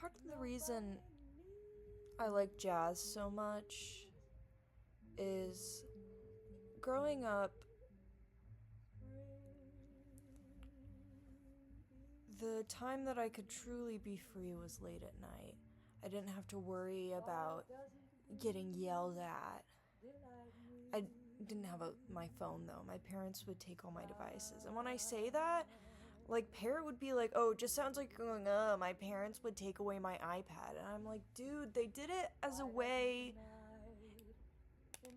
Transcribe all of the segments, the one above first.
part of the reason I like jazz so much is growing up, the time that I could truly be free was late at night. I didn't have to worry about getting yelled at. I didn't have my phone though. My parents would take all my devices. And when I say that, like, parent would be like, oh, it just sounds like you're going, my parents would take away my iPad. And I'm like, dude, they did it as a way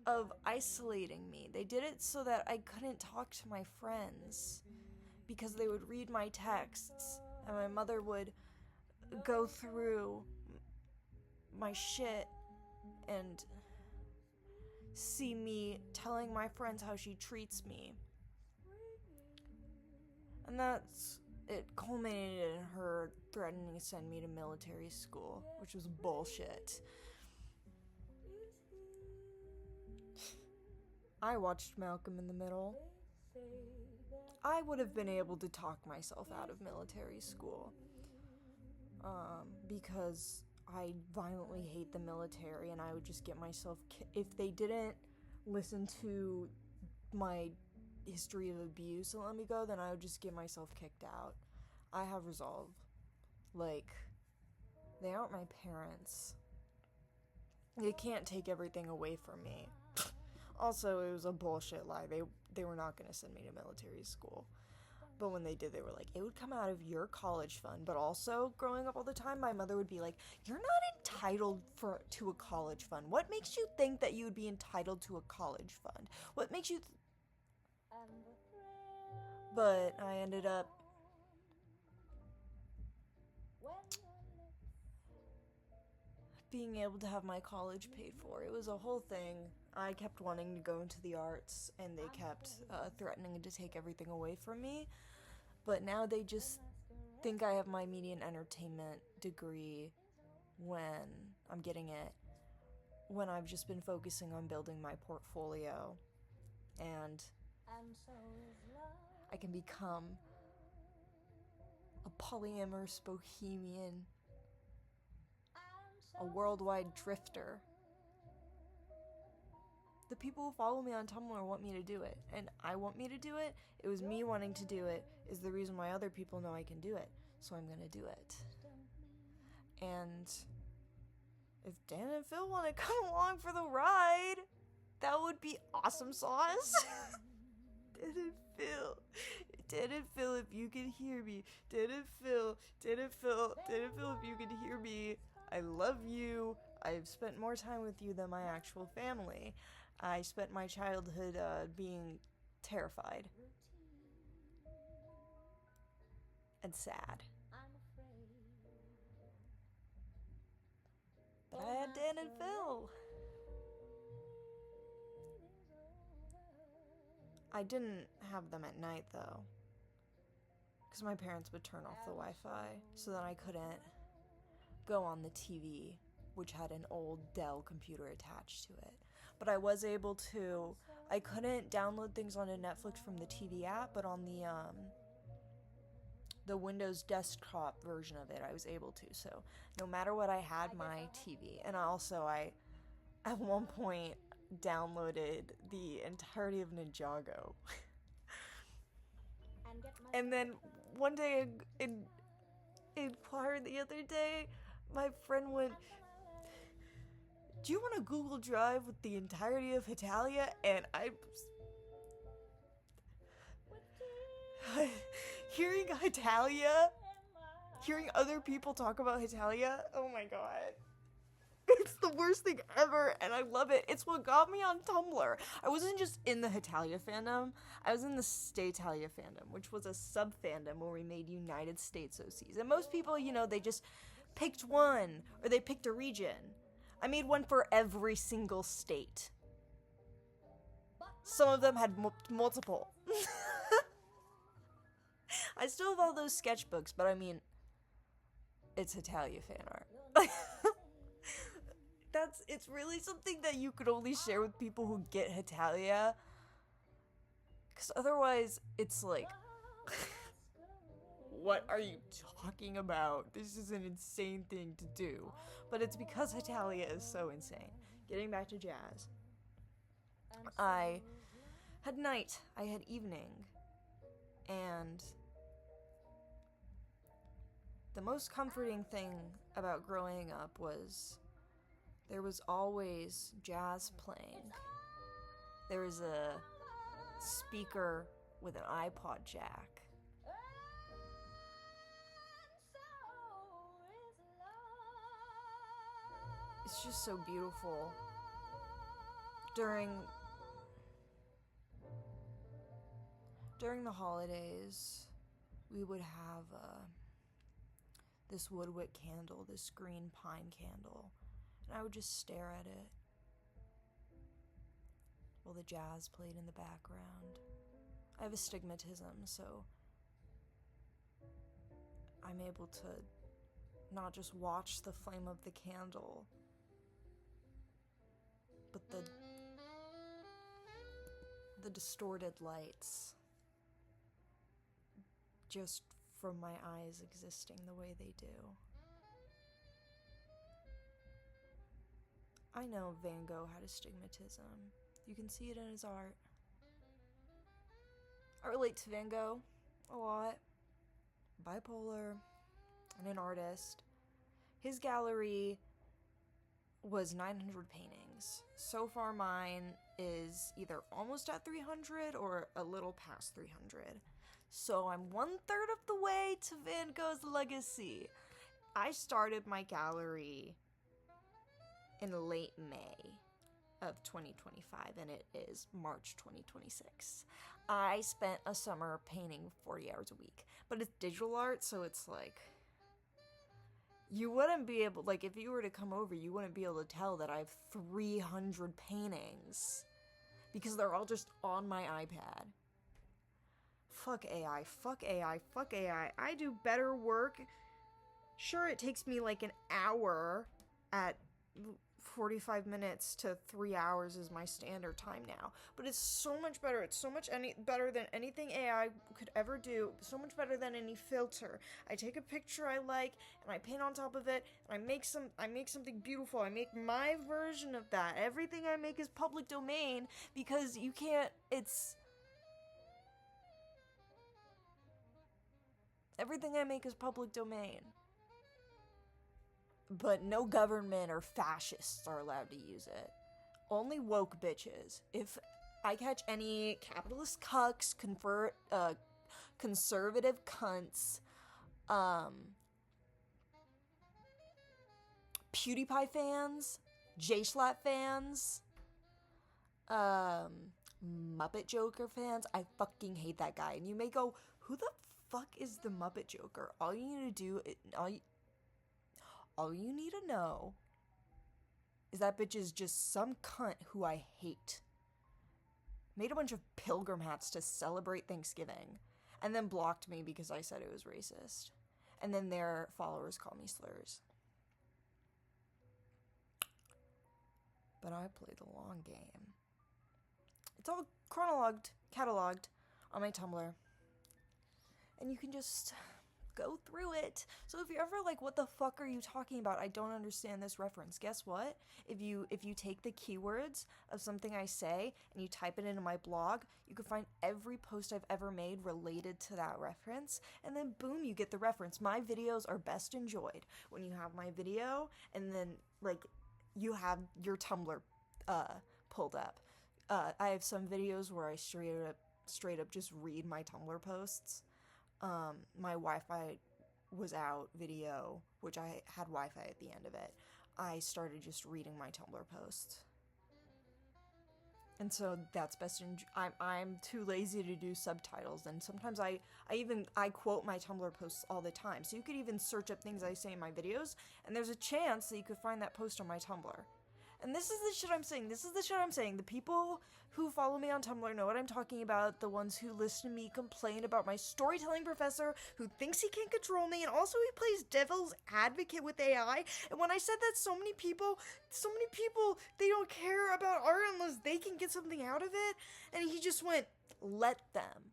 of isolating me. They did it so that I couldn't talk to my friends because they would read my texts and my mother would go through my shit and see me telling my friends how she treats me. And it culminated in her threatening to send me to military school, which was bullshit. I watched Malcolm in the Middle. I would have been able to talk myself out of military school. Because I violently hate the military, and I would just get myself... if they didn't listen to my history of abuse and let me go, then I would just get myself kicked out. I have resolve. Like, they aren't my parents. They can't take everything away from me. Also, it was a bullshit lie. They were not going to send me to military school. But when they did, they were like, it would come out of your college fund. But also, growing up all the time, my mother would be like, you're not entitled to a college fund. What makes you think that you would be entitled to a college fund? What makes you... But I ended up being able to have my college paid for. It was a whole thing. I kept wanting to go into the arts, and they kept threatening to take everything away from me. But now they just think I have my media and entertainment degree when I'm getting it, when I've just been focusing on building my portfolio. And I can become a polyamorous bohemian, a worldwide drifter. The people who follow me on Tumblr want me to do it, and I want me to do it. It was me wanting to do it is the reason why other people know I can do it, so I'm gonna do it. And if Dan and Phil want to come along for the ride, that would be awesome sauce. Dan and Phil, if you can hear me, Dan and Phil, if you can hear me, I love you. I've spent more time with you than my actual family. I spent my childhood being terrified and sad. But I had Dan and Phil. I didn't have them at night though, because my parents would turn off the Wi-Fi so that I couldn't go on the TV, which had an old Dell computer attached to it. But I was able to, I couldn't download things onto Netflix from the TV app, but on the Windows desktop version of it, I was able to. So no matter what, I had my TV. And I at one point downloaded the entirety of Ninjago. And then one day in choir the other day, my friend went, do you want a Google Drive with the entirety of Hetalia? And hearing Hetalia, hearing other people talk about Hetalia, oh my god. It's the worst thing ever, and I love it. It's what got me on Tumblr. I wasn't just in the Hetalia fandom, I was in the Staytalia fandom, which was a sub-fandom where we made United States OCs. And most people, they just picked one, or they picked a region. I made one for every single state. Some of them had multiple. I still have all those sketchbooks, but I mean, it's Hetalia fan art. It's really something that you could only share with people who get Hetalia. Because otherwise, it's like, what are you talking about? This is an insane thing to do. But it's because Hetalia is so insane. Getting back to jazz. I had night, I had evening, and the most comforting thing about growing up was there was always jazz playing. There was a speaker with an iPod jack. It's just so beautiful. During the holidays, we would have this woodwick candle, this green pine candle, and I would just stare at it while the jazz played in the background. I have astigmatism, so I'm able to not just watch the flame of the candle, but the distorted lights just from my eyes existing the way they do. I know Van Gogh had astigmatism. You can see it in his art. I relate to Van Gogh a lot. Bipolar and an artist. His gallery was 900 paintings. So far mine is either almost at 300 or a little past 300. So I'm 1/3 of the way to Van Gogh's legacy. I started my gallery in late May of 2025, and it is March 2026. I spent a summer painting 40 hours a week, but it's digital art, so it's like, you wouldn't be able, like, if you were to come over, you wouldn't be able to tell that I have 300 paintings, because they're all just on my iPad. Fuck AI, fuck AI, fuck AI. I do better work. Sure, it takes me like an hour at 45 minutes to 3 hours is my standard time now. But it's so much better. It's so much better than anything AI could ever do. So much better than any filter. I take a picture I like and I paint on top of it and I make something beautiful. I make my version of that. Everything I make is public domain because you can't, everything I make is public domain. But no government or fascists are allowed to use it. Only woke bitches. If I catch any capitalist cucks, conservative cunts, PewDiePie fans, J-Schlatt fans, Muppet Joker fans, I fucking hate that guy. And you may go, who the fuck is the Muppet Joker? All you need to do, all you need to know is that bitch is just some cunt who I hate. Made a bunch of pilgrim hats to celebrate Thanksgiving, and then blocked me because I said it was racist. And then their followers call me slurs. But I play the long game. It's all cataloged on my Tumblr. And you can just go through it. So if you're ever like, what the fuck are you talking about? I don't understand this reference. Guess what? If you take the keywords of something I say and you type it into my blog, you can find every post I've ever made related to that reference, and then boom, you get the reference. My videos are best enjoyed when you have my video and then like you have your Tumblr pulled up. I have some videos where I straight up just read my Tumblr posts. My Wi-Fi was out video, which I had Wi-Fi at the end of it. I started just reading my Tumblr posts. And so that's best I'm too lazy to do subtitles, and sometimes I quote my Tumblr posts all the time. So you could even search up things I say in my videos, and there's a chance that you could find that post on my Tumblr. And this is the shit I'm saying. The people who follow me on Tumblr know what I'm talking about. The ones who listen to me complain about my storytelling professor who thinks he can control me, and also he plays devil's advocate with AI. And when I said that, so many people, they don't care about art unless they can get something out of it. And he just went, let them.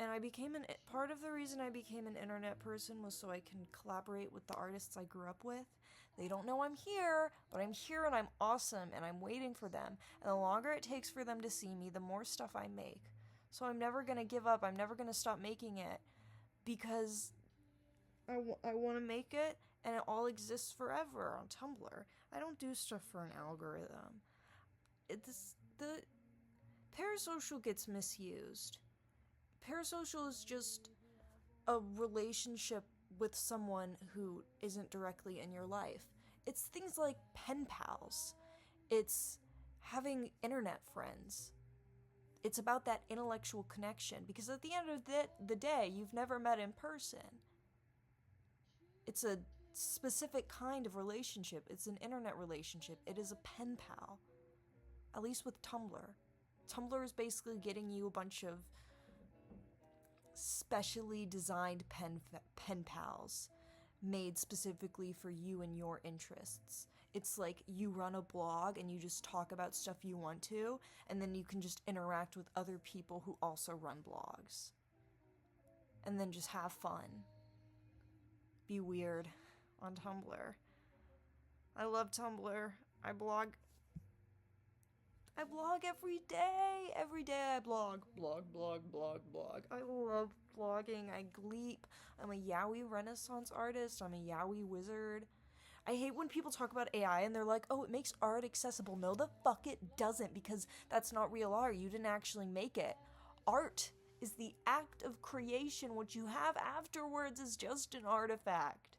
And I became part of the reason I became an internet person was so I can collaborate with the artists I grew up with. They don't know I'm here, but I'm here and I'm awesome and I'm waiting for them. And the longer it takes for them to see me, the more stuff I make. So I'm never going to give up. I'm never going to stop making it because I want to make it and it all exists forever on Tumblr. I don't do stuff for an algorithm. The parasocial gets misused. Parasocial is just a relationship with someone who isn't directly in your life. It's things like pen pals. It's having internet friends. It's about that intellectual connection, because at the end of the day, you've never met in person. It's a specific kind of relationship. It's an internet relationship. It is a pen pal. At least with Tumblr. Tumblr is basically getting you a bunch of specially designed pen pals made specifically for you and your interests. It's like you run a blog and you just talk about stuff you want to, and then you can just interact with other people who also run blogs. And then just have fun. Be weird on Tumblr. I love Tumblr. I blog every day. Every day I blog. Blog. I love blogging. I gleep. I'm a yaoi renaissance artist. I'm a yaoi wizard. I hate when people talk about AI and they're like, oh, it makes art accessible. No, the fuck it doesn't, because that's not real art. You didn't actually make it. Art is the act of creation. What you have afterwards is just an artifact.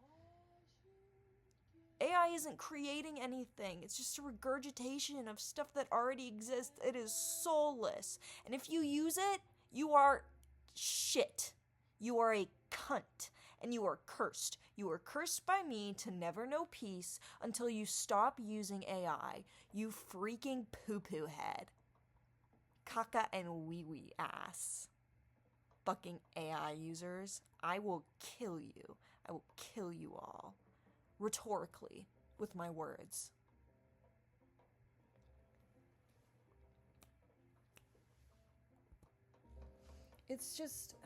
AI isn't creating anything. It's just a regurgitation of stuff that already exists. It is soulless. And if you use it, you are shit. You are a cunt. And you are cursed. You are cursed by me to never know peace until you stop using AI. You freaking poo-poo head. Caca and wee-wee ass. Fucking AI users. I will kill you. I will kill you all. Rhetorically, with my words. It's just...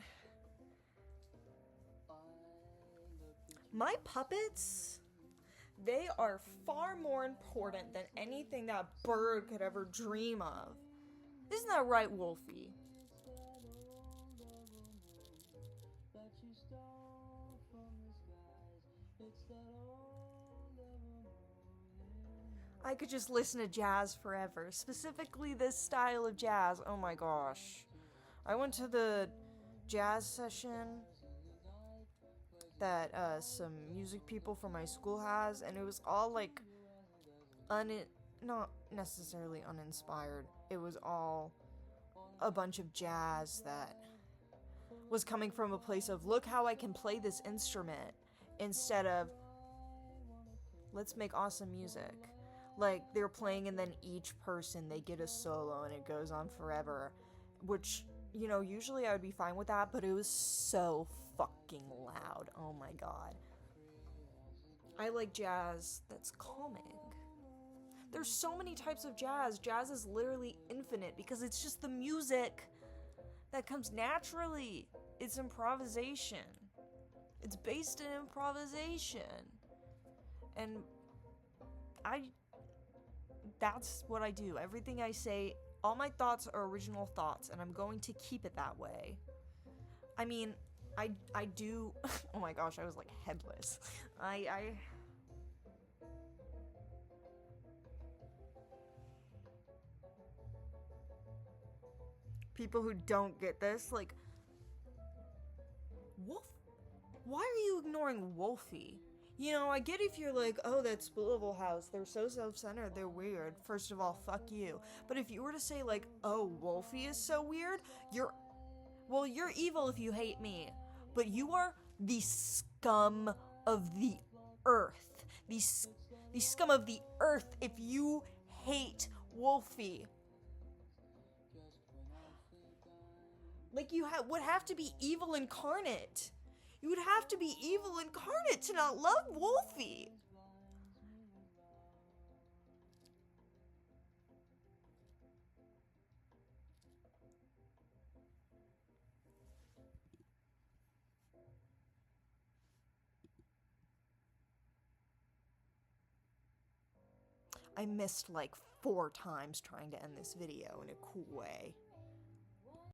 My puppets, they are far more important than anything that bird could ever dream of. Isn't that right, Wolfie? I could just listen to jazz forever. Specifically this style of jazz. Oh my gosh. I went to the jazz session that some music people from my school has, and it was all like not necessarily uninspired. It was all a bunch of jazz that was coming from a place of, look how I can play this instrument, instead of, let's make awesome music. Like, they're playing and then each person, they get a solo and it goes on forever. Which, you know, usually I would be fine with that, but it was so fucking loud. Oh my god. I like jazz that's calming. There's so many types of jazz. Jazz is literally infinite because it's just the music that comes naturally. It's improvisation. It's based in improvisation. And that's what I do. Everything I say, all my thoughts are original thoughts, and I'm going to keep it that way. I mean, I do... Oh my gosh, I was like headless. People who don't get this, like... Wolf? Why are you ignoring Wolfie? You know, I get if you're like, oh, that Spoolable House, they're so self-centered, they're weird. First of all, fuck you. But if you were to say, like, oh, Wolfie is so weird, you're evil if you hate me. But you are the scum of the earth. The scum of the earth if you hate Wolfie. Like, you would have to be evil incarnate. You would have to be evil incarnate to not love Wolfie. I missed like 4 times trying to end this video in a cool way.